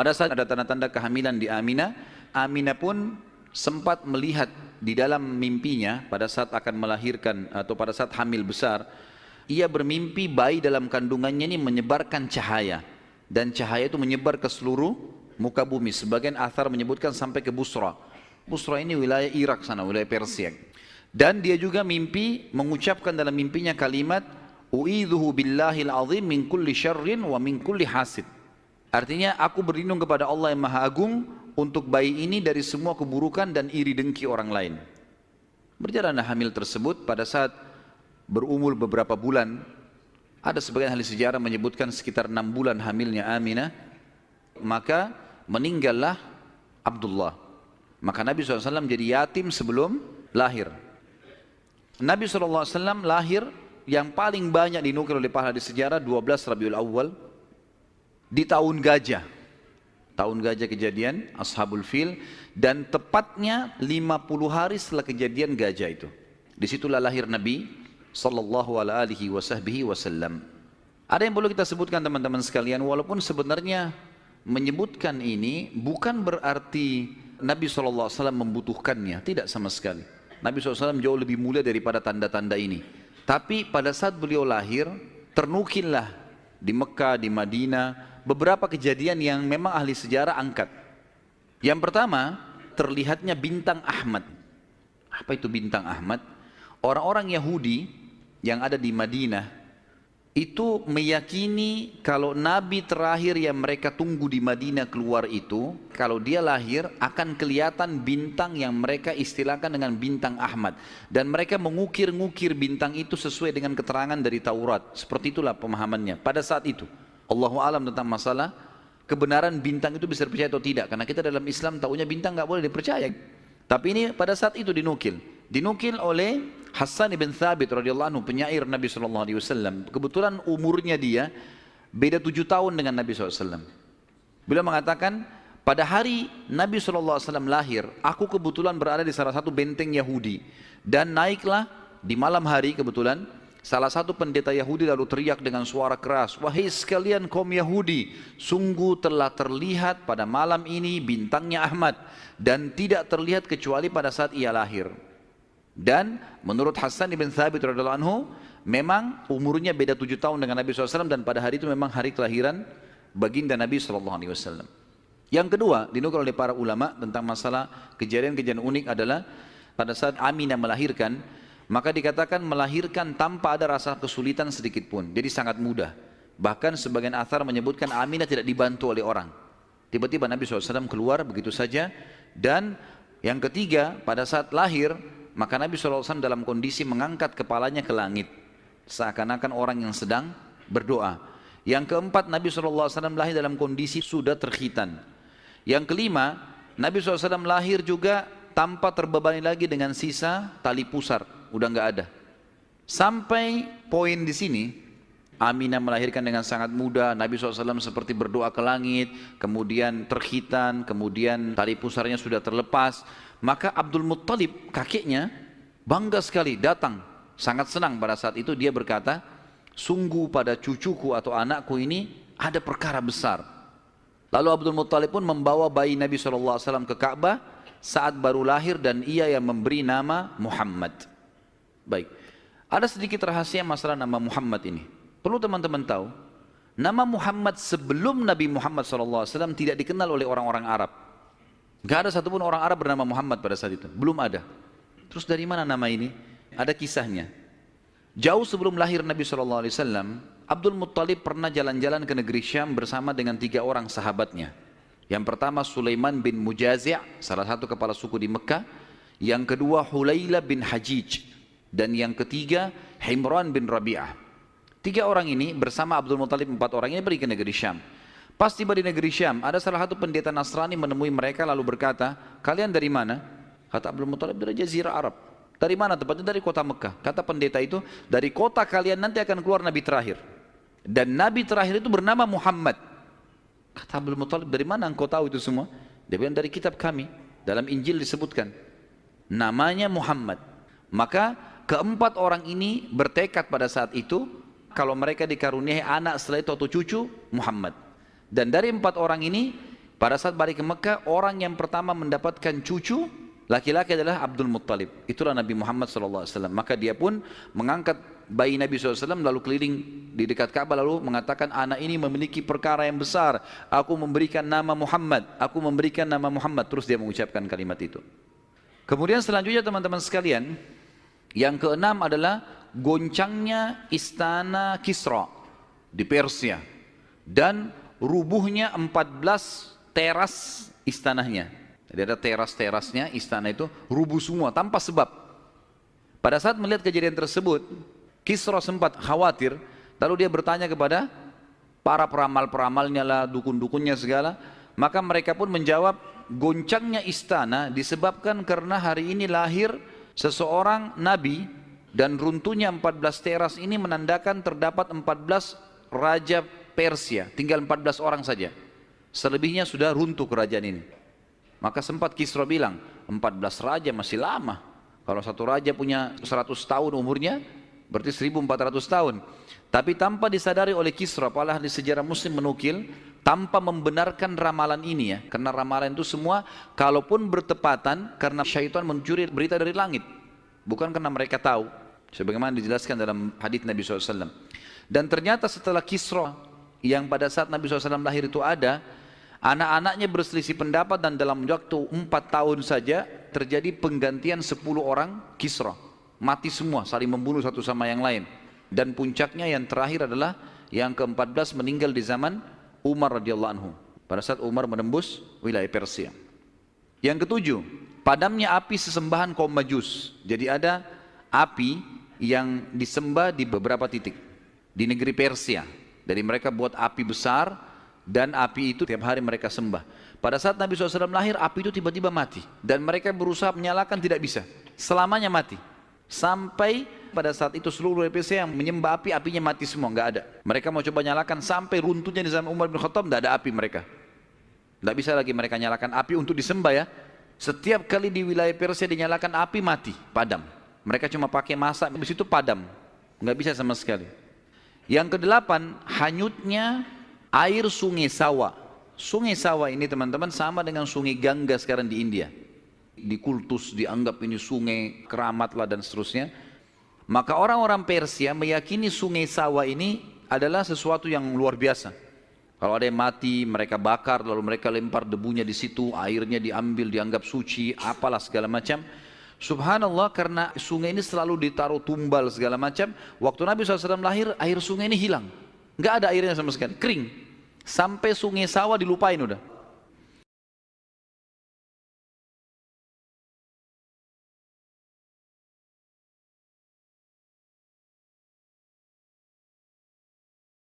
Pada saat ada tanda-tanda kehamilan di Aminah, Aminah pun sempat melihat di dalam mimpinya pada saat akan melahirkan atau pada saat hamil besar, ia bermimpi bayi dalam kandungannya ini menyebarkan cahaya, dan cahaya itu menyebar ke seluruh muka bumi. Sebagian athar menyebutkan sampai ke Busra. Busra ini wilayah Irak sana, wilayah Persia. Dan dia juga mimpi mengucapkan dalam mimpinya kalimat u'idzuhu billahil azim min kulli syarrin wa min kulli hasid. Artinya aku berlindung kepada Allah yang Maha Agung untuk bayi ini dari semua keburukan dan iri dengki orang lain. Berjalanlah hamil tersebut pada saat berumur beberapa bulan. Ada sebagian ahli sejarah menyebutkan sekitar 6 bulan hamilnya Aminah. Maka meninggallah Abdullah. Maka Nabi SAW jadi yatim sebelum lahir. Nabi SAW lahir yang paling banyak dinukil oleh para ahli sejarah 12 Rabiul Awal di tahun gajah. Tahun gajah kejadian Ashabul Fil, dan tepatnya 50 hari setelah kejadian gajah itu. Disitulah lahir Nabi sallallahu alaihi wasallam. Ada yang perlu kita sebutkan teman-teman sekalian, walaupun sebenarnya menyebutkan ini bukan berarti Nabi SAW membutuhkannya, tidak sama sekali. Nabi SAW jauh lebih mulia daripada tanda-tanda ini. Tapi pada saat beliau lahir, ternukillah di Mekah, di Madinah, beberapa kejadian yang memang ahli sejarah angkat. Yang pertama, terlihatnya bintang Ahmad. Apa itu bintang Ahmad? Orang-orang Yahudi yang ada di Madinah itu meyakini kalau Nabi terakhir yang mereka tunggu di Madinah keluar itu, kalau dia lahir akan kelihatan bintang yang mereka istilahkan dengan bintang Ahmad. Dan mereka mengukir-ngukir bintang itu sesuai dengan keterangan dari Taurat. Seperti itulah pemahamannya pada saat itu. Allahu alam tentang masalah kebenaran bintang itu bisa dipercaya atau tidak. Karena kita dalam Islam tahunya bintang nggak boleh dipercaya. Tapi ini pada saat itu dinukil oleh Hassan ibn Thabit radhiyallahu anhu, penyair Nabi SAW. Kebetulan umurnya dia beda 7 tahun dengan Nabi SAW. Beliau mengatakan, pada hari Nabi SAW lahir, aku kebetulan berada di salah satu benteng Yahudi. Dan naiklah di malam hari kebetulan, salah satu pendeta Yahudi lalu teriak dengan suara keras, wahai sekalian kaum Yahudi, sungguh telah terlihat pada malam ini bintangnya Ahmad, dan tidak terlihat kecuali pada saat ia lahir. Dan menurut Hassan ibn Thabit radhiyallahu anhu, memang umurnya beda 7 tahun dengan Nabi SAW, dan pada hari itu memang hari kelahiran baginda Nabi SAW. Yang kedua, dinukil oleh para ulama tentang masalah kejadian-kejadian unik adalah pada saat Aminah melahirkan, maka dikatakan melahirkan tanpa ada rasa kesulitan sedikit pun, jadi sangat mudah. Bahkan sebagian athar menyebutkan Aminah tidak dibantu oleh orang. Tiba-tiba Nabi SAW keluar begitu saja. Dan yang ketiga, pada saat lahir, maka Nabi SAW dalam kondisi mengangkat kepalanya ke langit, seakan-akan orang yang sedang berdoa. Yang keempat, Nabi SAW lahir dalam kondisi sudah terkhitan. Yang kelima, Nabi SAW lahir juga tanpa terbebani lagi dengan sisa tali pusar, udah nggak ada. Sampai poin di sini, Aminah melahirkan dengan sangat mudah, Nabi SAW seperti berdoa ke langit, kemudian terkhitan, kemudian tali pusarnya sudah terlepas. Maka Abdul Muttalib, kakeknya, bangga sekali datang, sangat senang pada saat itu. Dia berkata, sungguh pada cucuku atau anakku ini ada perkara besar. Lalu Abdul Muttalib pun membawa bayi Nabi SAW ke Ka'bah saat baru lahir, dan ia yang memberi nama Muhammad. Baik, ada sedikit rahasia masalah nama Muhammad ini. Perlu teman-teman tahu, nama Muhammad sebelum Nabi Muhammad SAW tidak dikenal oleh orang-orang Arab. Gak ada satupun orang Arab bernama Muhammad pada saat itu, belum ada. Terus dari mana nama ini? Ada kisahnya. Jauh sebelum lahir Nabi SAW, Abdul Muttalib pernah jalan-jalan ke negeri Syam bersama dengan 3 orang sahabatnya. Yang pertama Sulaiman bin Mujazi', salah satu kepala suku di Mekah. Yang kedua Hulayla bin Hajij. Dan yang ketiga Himran bin Rabi'ah. 3 orang ini bersama Abdul Muttalib, 4 orang ini pergi ke negeri Syam. Pas tiba di negeri Syam, ada salah satu pendeta Nasrani menemui mereka lalu berkata, kalian dari mana? Kata Abdul Muttalib, dari Jazirah Arab. Dari mana? Tepatnya dari kota Mekah. Kata pendeta itu, dari kota kalian nanti akan keluar Nabi terakhir. Dan Nabi terakhir itu bernama Muhammad. Kata Abdul Muttalib, dari mana engkau tahu itu semua? Dia bilang, dari kitab kami. Dalam Injil disebutkan. Namanya Muhammad. Maka keempat orang ini bertekad pada saat itu, kalau mereka dikaruniai anak setelah itu atau cucu, Muhammad. Dan dari 4 orang ini, Pada saat balik ke Mekah, orang yang pertama mendapatkan cucu laki-laki adalah Abdul Muttalib. Itulah Nabi Muhammad SAW. Maka dia pun mengangkat bayi Nabi SAW lalu keliling di dekat Ka'bah lalu mengatakan, anak ini memiliki perkara yang besar. Aku memberikan nama Muhammad. Aku memberikan nama Muhammad. Terus dia mengucapkan kalimat itu. Kemudian selanjutnya teman-teman sekalian, yang keenam adalah goncangnya istana Kisra di Persia dan rubuhnya 14 teras istananya. Jadi ada teras-terasnya istana itu rubuh semua tanpa sebab. Pada saat melihat kejadian tersebut, Kisra sempat khawatir, lalu dia bertanya kepada para peramal-peramalnya lah, dukun-dukunnya segala, maka mereka pun menjawab, goncangnya istana disebabkan karena hari ini lahir seseorang nabi dan runtuhnya 14 teras ini menandakan terdapat 14 raja Persia, tinggal 14 orang saja. Selebihnya sudah runtuh kerajaan ini. Maka sempat Kisra bilang, 14 raja masih lama. Kalau satu raja punya 100 tahun umurnya, berarti 1400 tahun. Tapi tanpa disadari oleh Kisra, para ahli sejarah muslim menukil, tanpa membenarkan ramalan ini ya. Karena ramalan itu semua, kalaupun bertepatan, karena syaitan mencuri berita dari langit. Bukan karena mereka tahu. Sebagaimana dijelaskan dalam hadits Nabi SAW. Dan ternyata setelah Kisra, yang pada saat Nabi SAW lahir itu ada, anak-anaknya berselisih pendapat dan dalam waktu 4 tahun saja terjadi penggantian 10 orang Kisra. Mati semua, saling membunuh satu sama yang lain. Dan puncaknya yang terakhir adalah yang ke-14 meninggal di zaman Umar radhiyallahu anhu. Pada saat Umar menembus wilayah Persia. Yang ketujuh, padamnya api sesembahan kaum Majus. Jadi ada api yang disembah di beberapa titik di negeri Persia. Jadi mereka buat api besar dan api itu tiap hari mereka sembah. Pada saat Nabi SAW lahir, api itu tiba-tiba mati. Dan mereka berusaha menyalakan, tidak bisa. Selamanya mati. Sampai pada saat itu seluruh Persia yang menyembah api, apinya mati semua, nggak ada. Mereka mau coba nyalakan sampai runtuhnya di zaman Umar bin Khattab, nggak ada api mereka. Nggak bisa lagi mereka nyalakan api untuk disembah ya. Setiap kali di wilayah Persia dinyalakan api, mati, padam. Mereka cuma pakai masak, habis itu padam. Nggak bisa sama sekali. Yang kedelapan, hanyutnya air sungai Sawa. Sungai Sawa ini teman-teman sama dengan sungai Gangga sekarang di India. Di kultus dianggap ini sungai keramat lah dan seterusnya. Maka orang-orang Persia meyakini sungai Sawa ini adalah sesuatu yang luar biasa. Kalau ada yang mati, mereka bakar, lalu mereka lempar debunya di situ, airnya diambil, dianggap suci, apalah segala macam. Subhanallah, karena sungai ini selalu ditaruh tumbal segala macam. Waktu Nabi SAW lahir, air sungai ini hilang. Nggak ada airnya sama sekali, kering. Sampai sungai Sawa dilupain udah.